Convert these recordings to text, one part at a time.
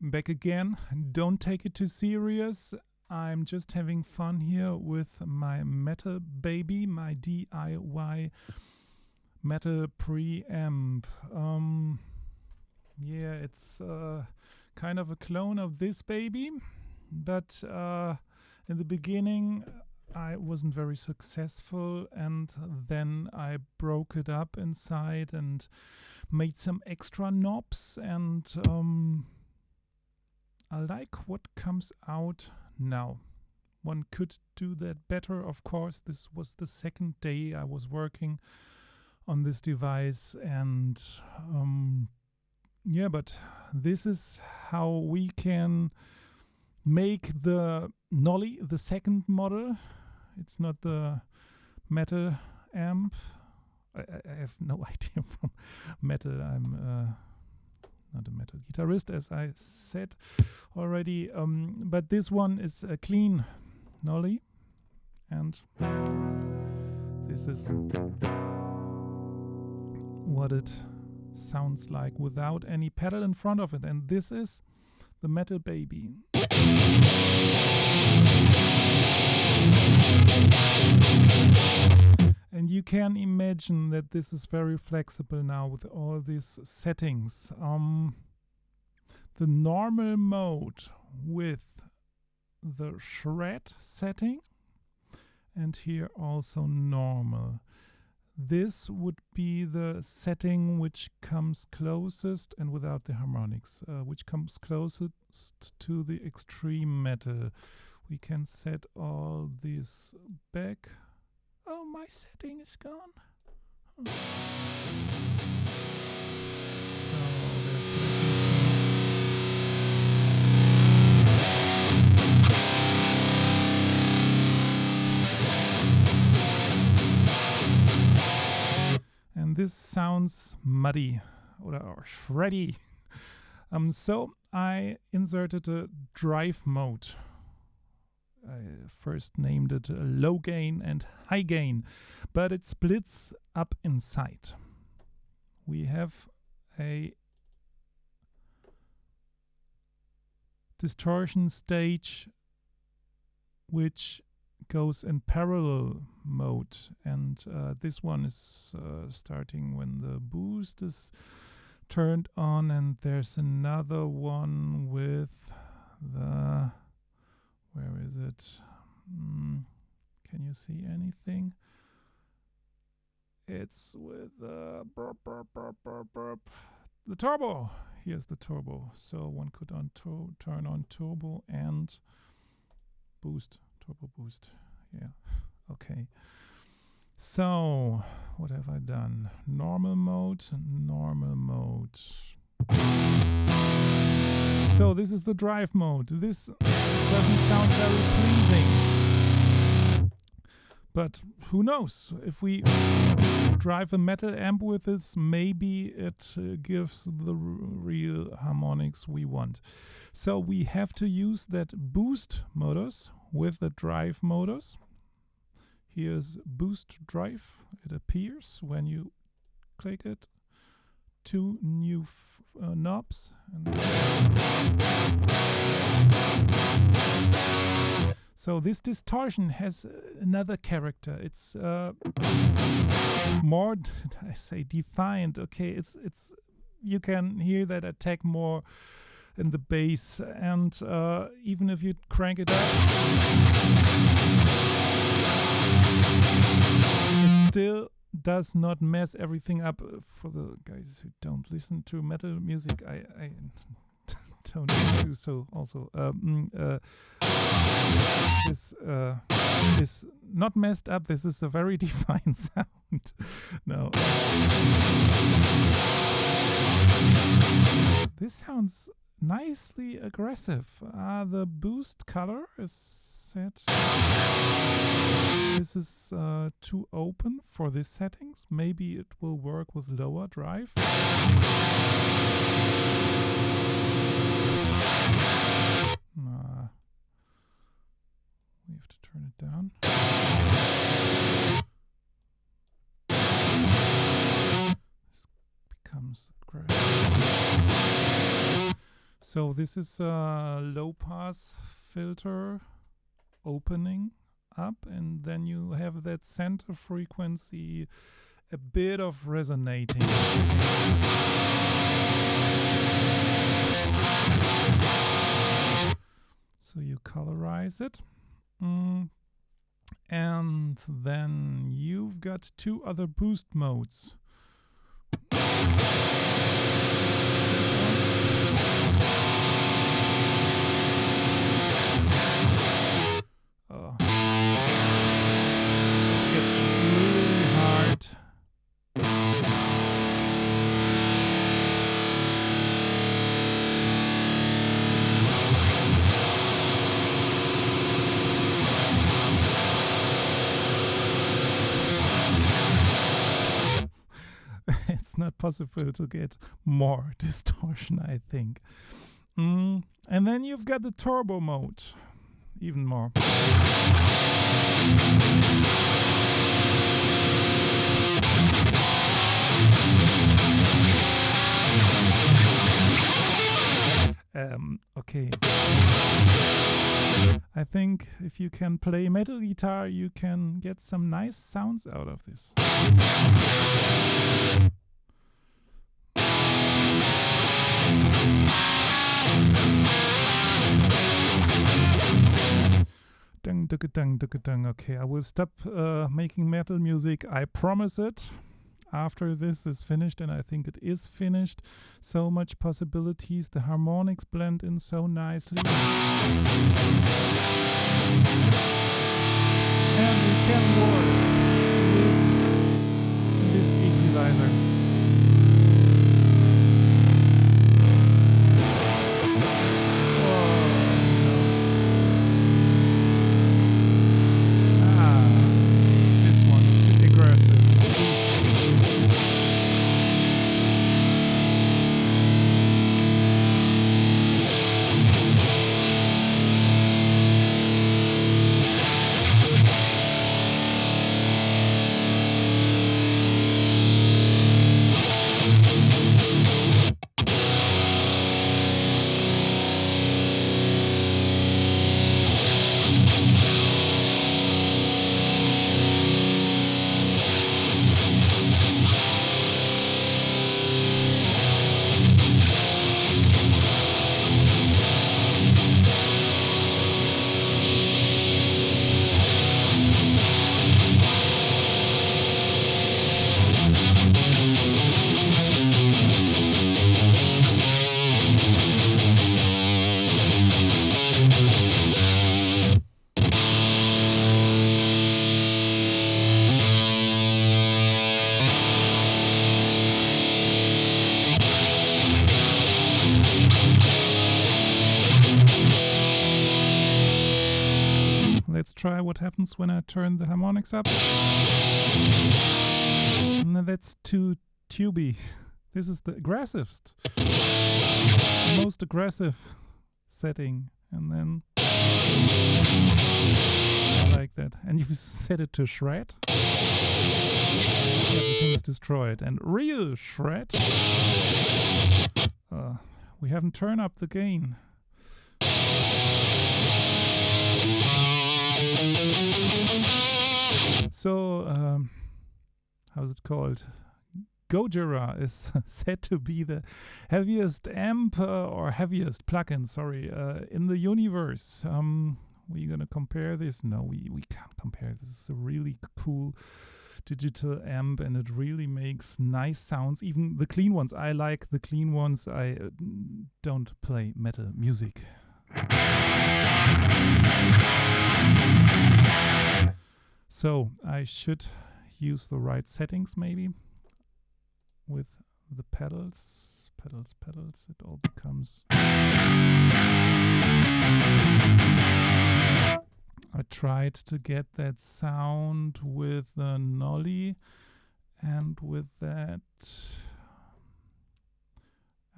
Back again. Don't take it too serious. I'm just having fun here with my metal baby, my DIY metal preamp. Yeah, it's kind of a clone of this baby, but in the beginning I wasn't very successful, and then I broke it up inside and made some extra knobs, and I like what comes out now. One could do that better, of course. This was the second day I was working on this device, and yeah, but this is how we can make the Nolly, the second model. It's not the metal amp. I have no idea from metal. I'm not a metal guitarist, as I said already. But this one is a clean Nolly, and this is what it sounds like without any pedal in front of it. And this is the metal baby. And you can imagine that this is very flexible now with all these settings. The normal mode with the shred setting, and here also normal. This would be the setting which comes closest, and without the harmonics, which comes closest to the extreme metal. We can set all this back. Oh, my setting is gone. Oh. So there's and this sounds muddy or shreddy. So I inserted a drive mode. I first named it low gain and high gain, but it splits up inside. We have a distortion stage which goes in parallel mode, and this one is starting when the boost is turned on, and there's another one with the... Where is it? Can you see anything? It's with the turbo. Here's the turbo. So one could turn on turbo and boost, turbo boost. Yeah, okay. So what have I done? Normal mode, normal mode. So this is the drive mode. This doesn't sound very pleasing, but who knows? If we drive a metal amp with this, maybe it gives the real harmonics we want. So we have to use that boost modus with the drive modus. Here's boost drive. It appears when you click it. Two new knobs. So this distortion has another character. It's more, I say, defined. Okay, it's you can hear that attack more in the bass, and even if you crank it up, it still does not mess everything up. For the guys who don't listen to metal music, I don't do so also. This is not messed up. This is a very defined sound. No. This sounds nicely aggressive. The boost color is set. This is too open for these settings. Maybe it will work with lower drive. We have to turn it down. This becomes aggressive. So this is a low pass filter opening up, and then you have that center frequency, a bit of resonating. So you colorize it. And then you've got two other boost modes. It gets really hard. It's not possible to get more distortion, I think. And then you've got the turbo mode, even more. Okay. I think if you can play metal guitar, you can get some nice sounds out of this. Okay, I will stop making metal music. I promise it. After this is finished, and I think it is finished. So much possibilities. The harmonics blend in so nicely. And we can work with this equalizer. Let's try what happens when I turn the harmonics up. No, that's too tubey. This is the aggressivest, most aggressive setting, and then I like that. And if you set it to shred, everything is destroyed. And real shred, we haven't turned up the gain. So, how's it called? Gojira is said to be the heaviest amp or heaviest plugin, in the universe. We're gonna compare this? No, we can't compare. This is a really cool digital amp, and it really makes nice sounds. Even the clean ones. I like the clean ones. I don't play metal music. So I should use the right settings maybe with the pedals, it all becomes. I tried to get that sound with the Nolly and with that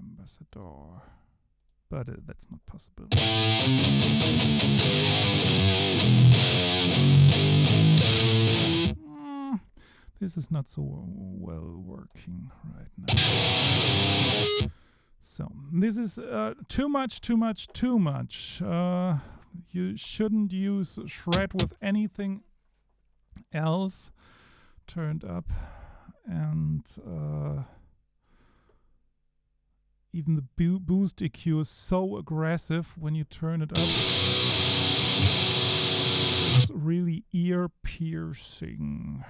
ambassador, but that's not possible. This is not so well working right now. So this is too much. You shouldn't use shred with anything else turned up, and even the boost EQ is so aggressive when you turn it up. It's really ear piercing.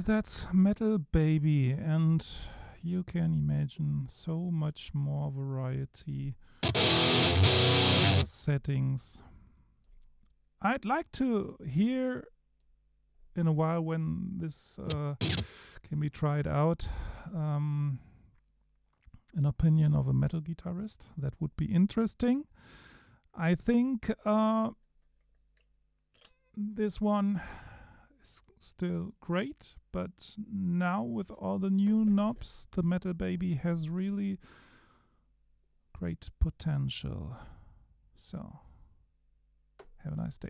That's Metal Baby, and you can imagine so much more variety, settings. I'd like to hear in a while when this can be tried out, an opinion of a metal guitarist. That would be interesting. I think this one is still great, but now with all the new knobs, the Metal Baby has really great potential. So, have a nice day.